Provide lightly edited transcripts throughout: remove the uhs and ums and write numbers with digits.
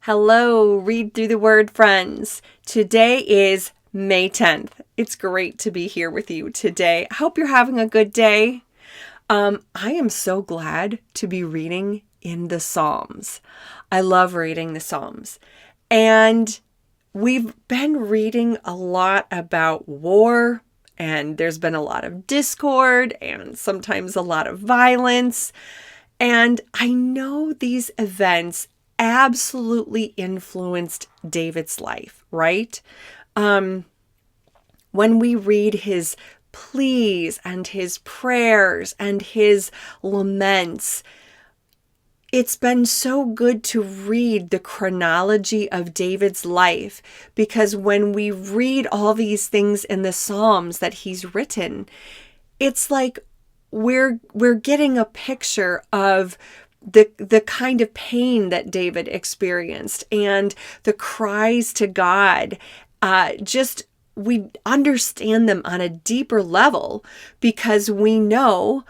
Hello, Read Through the Word friends. Today is May 10th. It's great to be here with you today. I hope you're having a good day. I am so glad to be reading in the Psalms. I love reading the Psalms. And we've been reading a lot about war, and there's been a lot of discord and sometimes a lot of violence. And I know these events absolutely influenced David's life, right? When we read his pleas and his prayers and his laments, it's been so good to read the chronology of David's life, because when we read all these things in the Psalms that he's written, it's like we're getting a picture of the kind of pain that David experienced and the cries to God. We understand them on a deeper level because we know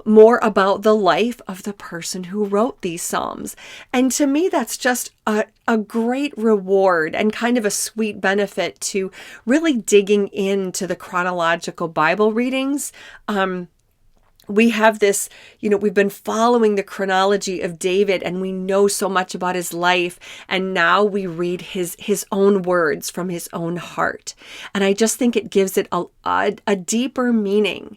more about the life of the person who wrote these Psalms. And to me, that's just a great reward and kind of a sweet benefit to really digging into the chronological Bible readings. We have this, we've been following the chronology of David, and we know so much about his life. And now we read his own words from his own heart. And I just think it gives it a deeper meaning.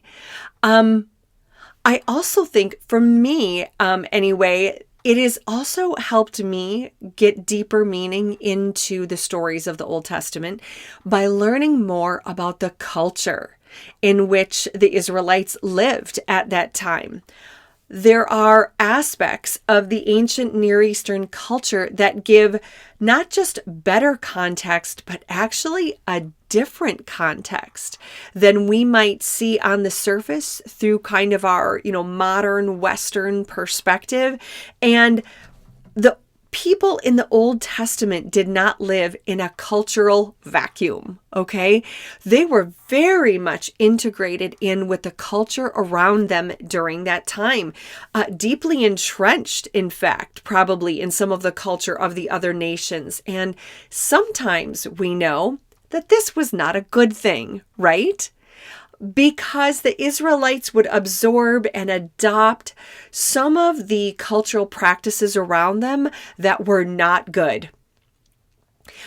I also think, for me, anyway, it has also helped me get deeper meaning into the stories of the Old Testament by learning more about the culture in which the Israelites lived at that time. There are aspects of the ancient Near Eastern culture that give not just better context, but actually a different context than we might see on the surface through kind of our, modern Western perspective. And the people in the Old Testament did not live in a cultural vacuum, okay? They were very much integrated in with the culture around them during that time, deeply entrenched, in fact, probably in some of the culture of the other nations. And sometimes we know that this was not a good thing, right? Because the Israelites would absorb and adopt some of the cultural practices around them that were not good.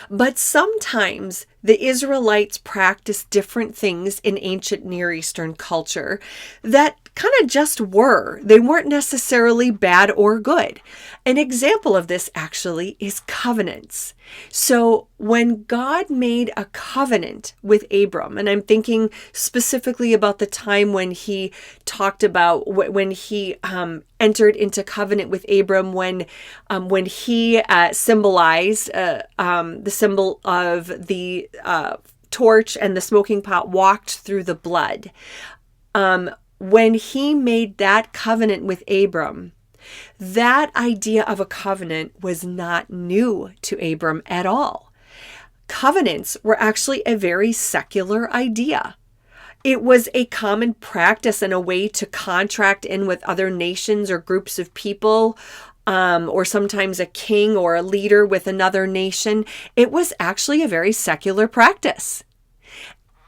But sometimes the Israelites practiced different things in ancient Near Eastern culture that kind of just were. They weren't necessarily bad or good. An example of this actually is covenants. So when God made a covenant with Abram, and I'm thinking specifically about the time when he talked about when he entered into covenant with Abram, when he symbolized the symbol of the torch and the smoking pot walked through the blood. When he made that covenant with Abram, that idea of a covenant was not new to Abram at all. Covenants were actually a very secular idea. It was a common practice and a way to contract in with other nations or groups of people, or sometimes a king or a leader with another nation. It was actually a very secular practice.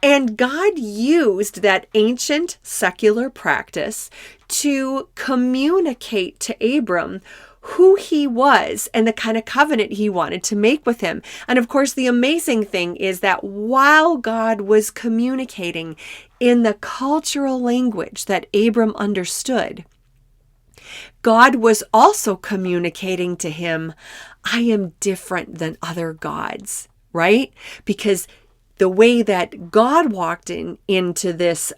And God used that ancient secular practice to communicate to Abram who he was and the kind of covenant he wanted to make with him. And of course, the amazing thing is that while God was communicating in the cultural language that Abram understood, God was also communicating to him, I am different than other gods, right? Because the way that God walked into this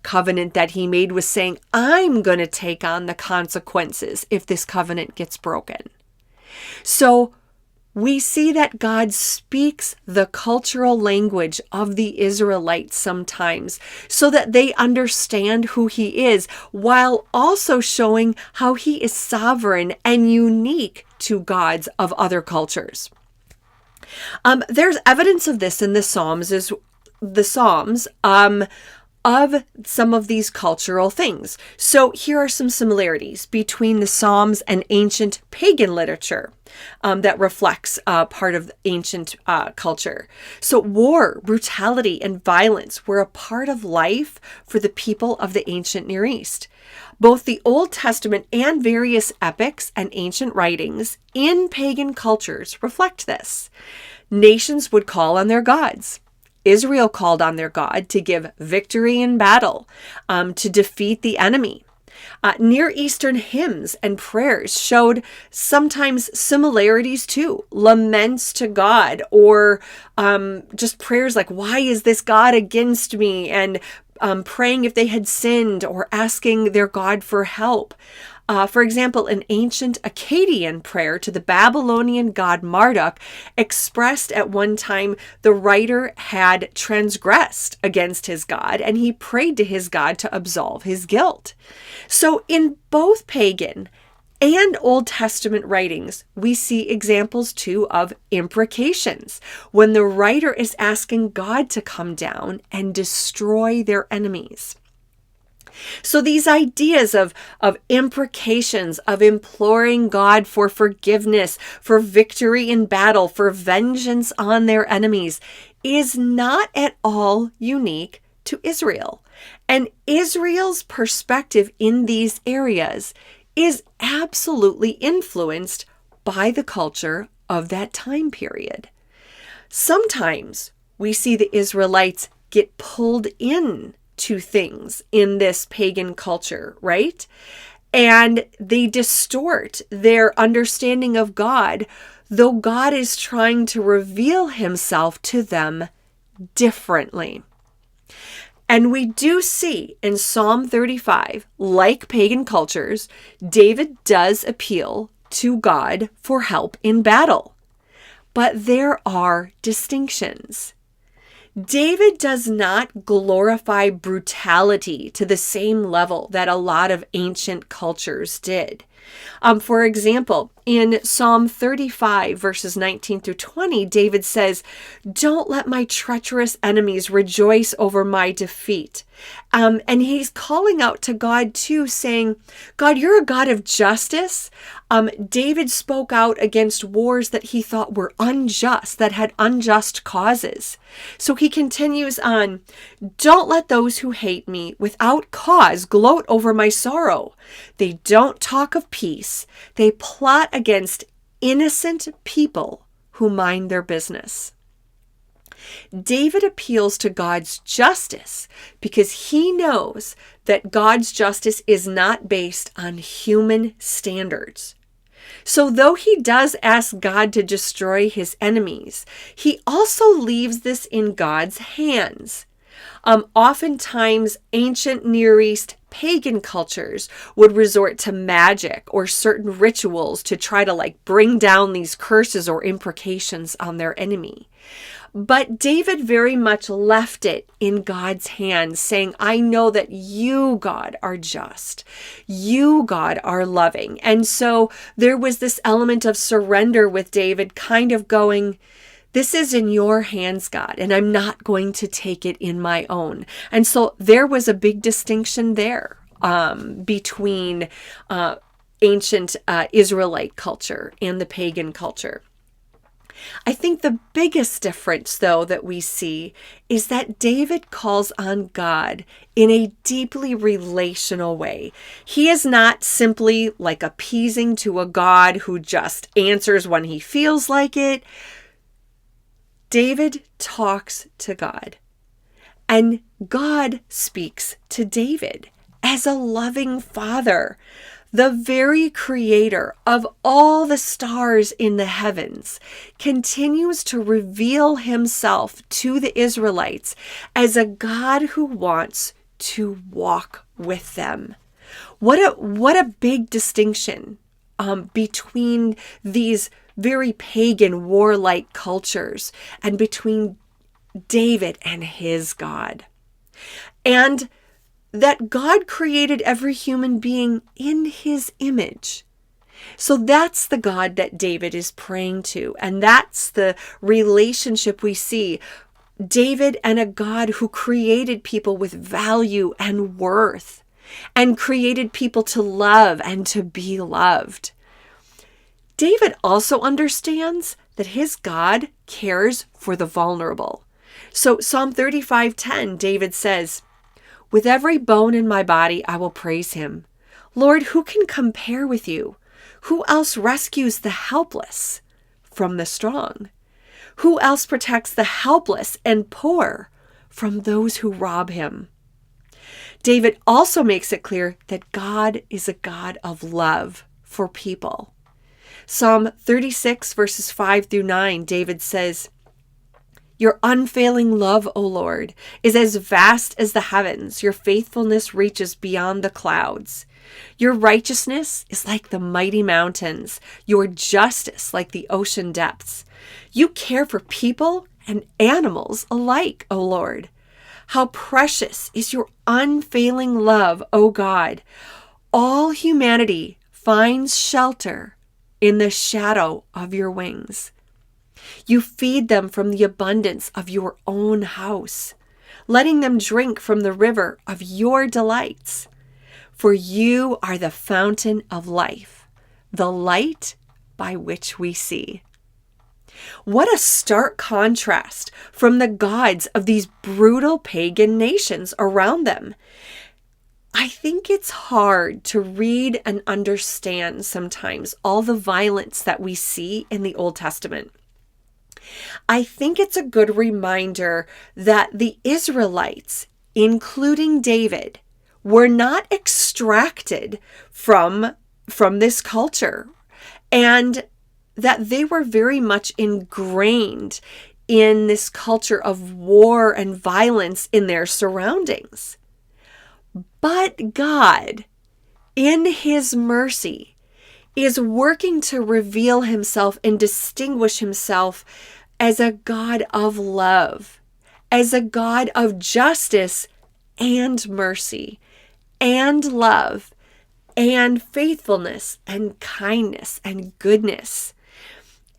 covenant that he made was saying, I'm going to take on the consequences if this covenant gets broken. So we see that God speaks the cultural language of the Israelites sometimes so that they understand who he is, while also showing how he is sovereign and unique to gods of other cultures. There's evidence of this in the Psalms. of some of these cultural things. So here are some similarities between the Psalms and ancient pagan literature that reflects part of ancient culture. So war, brutality, and violence were a part of life for the people of the ancient Near East. Both the Old Testament and various epics and ancient writings in pagan cultures reflect this. Nations would call on their gods. Israel called on their God to give victory in battle, to defeat the enemy. Near Eastern hymns and prayers showed sometimes similarities too, laments to God, or just prayers like, why is this God against me? And praying if they had sinned or asking their God for help. For example, an ancient Akkadian prayer to the Babylonian god Marduk expressed at one time the writer had transgressed against his God, and he prayed to his God to absolve his guilt. So in both pagan and Old Testament writings, we see examples too of imprecations, when the writer is asking God to come down and destroy their enemies. So these ideas of imprecations, of imploring God for forgiveness, for victory in battle, for vengeance on their enemies, is not at all unique to Israel. And Israel's perspective in these areas is absolutely influenced by the culture of that time period. Sometimes we see the Israelites get pulled in to things in this pagan culture, right? And they distort their understanding of God, though God is trying to reveal himself to them differently. And we do see in Psalm 35, like pagan cultures, David does appeal to God for help in battle. But there are distinctions. David does not glorify brutality to the same level that a lot of ancient cultures did. For example, in Psalm 35, verses 19 through 20, David says, "Don't let my treacherous enemies rejoice over my defeat." And he's calling out to God too, saying, God, you're a God of justice. David spoke out against wars that he thought were unjust, that had unjust causes. So he continues on, "Don't let those who hate me without cause gloat over my sorrow. They don't talk of peace. They plot against innocent people who mind their business." David appeals to God's justice because he knows that God's justice is not based on human standards. So though he does ask God to destroy his enemies, he also leaves this in God's hands. Oftentimes, ancient Near East pagan cultures would resort to magic or certain rituals to try to bring down these curses or imprecations on their enemy. But David very much left it in God's hands, saying, I know that you, God, are just. You, God, are loving. And so there was this element of surrender with David, kind of going, this is in your hands, God, and I'm not going to take it in my own. And so there was a big distinction there between ancient Israelite culture and the pagan culture. I think the biggest difference, though, that we see is that David calls on God in a deeply relational way. He is not simply appeasing to a God who just answers when he feels like it. David talks to God, and God speaks to David as a loving father. The very creator of all the stars in the heavens continues to reveal himself to the Israelites as a God who wants to walk with them. What a big distinction between these very pagan, warlike cultures and between David and his God. And that God created every human being in his image. So that's the God that David is praying to. And that's the relationship we see David and a God who created people with value and worth and created people to love and to be loved. David also understands that his God cares for the vulnerable. So Psalm 35:10, David says, "With every bone in my body, I will praise him. Lord, who can compare with you? Who else rescues the helpless from the strong? Who else protects the helpless and poor from those who rob him?" David also makes it clear that God is a God of love for people. Psalm 36 verses 5 through 9, David says, "Your unfailing love, O Lord, is as vast as the heavens. Your faithfulness reaches beyond the clouds. Your righteousness is like the mighty mountains, your justice like the ocean depths. You care for people and animals alike, O Lord. How precious is your unfailing love, O God. All humanity finds shelter in the shadow of your wings. You feed them from the abundance of your own house, letting them drink from the river of your delights. For you are the fountain of life, the light by which we see." What a stark contrast from the gods of these brutal pagan nations around them. I think it's hard to read and understand sometimes all the violence that we see in the Old Testament. I think it's a good reminder that the Israelites, including David, were not extracted from this culture, and that they were very much ingrained in this culture of war and violence in their surroundings. But God, in his mercy, is working to reveal himself and distinguish himself as a God of love, as a God of justice and mercy and love and faithfulness and kindness and goodness.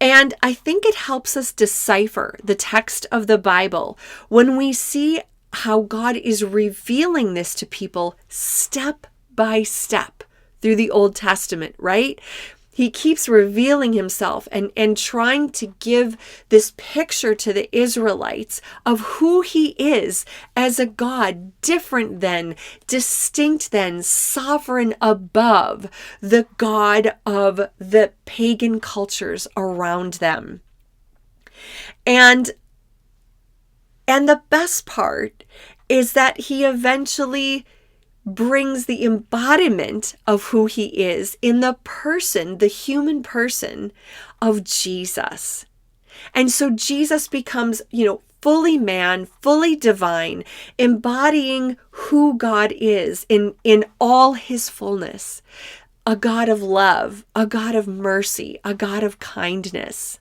And I think it helps us decipher the text of the Bible when we see how God is revealing this to people step by step through the Old Testament, right? He keeps revealing himself and trying to give this picture to the Israelites of who he is as a God different than, distinct than, sovereign above the God of the pagan cultures around them. And the best part is that he eventually brings the embodiment of who he is in the person, the human person of Jesus. And so Jesus becomes, fully man, fully divine, embodying who God is in all his fullness. A God of love, a God of mercy, a God of kindness.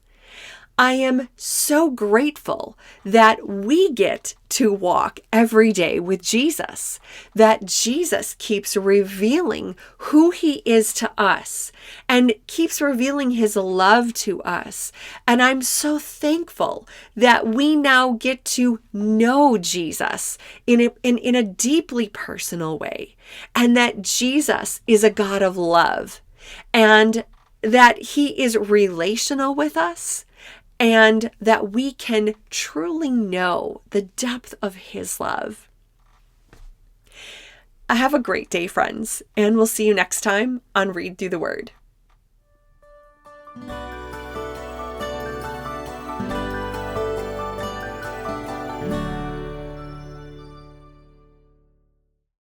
I am so grateful that we get to walk every day with Jesus, that Jesus keeps revealing who he is to us and keeps revealing his love to us. And I'm so thankful that we now get to know Jesus in a deeply personal way, and that Jesus is a God of love, and that he is relational with us, and that we can truly know the depth of his love. Have a great day, friends, and we'll see you next time on Read Through the Word.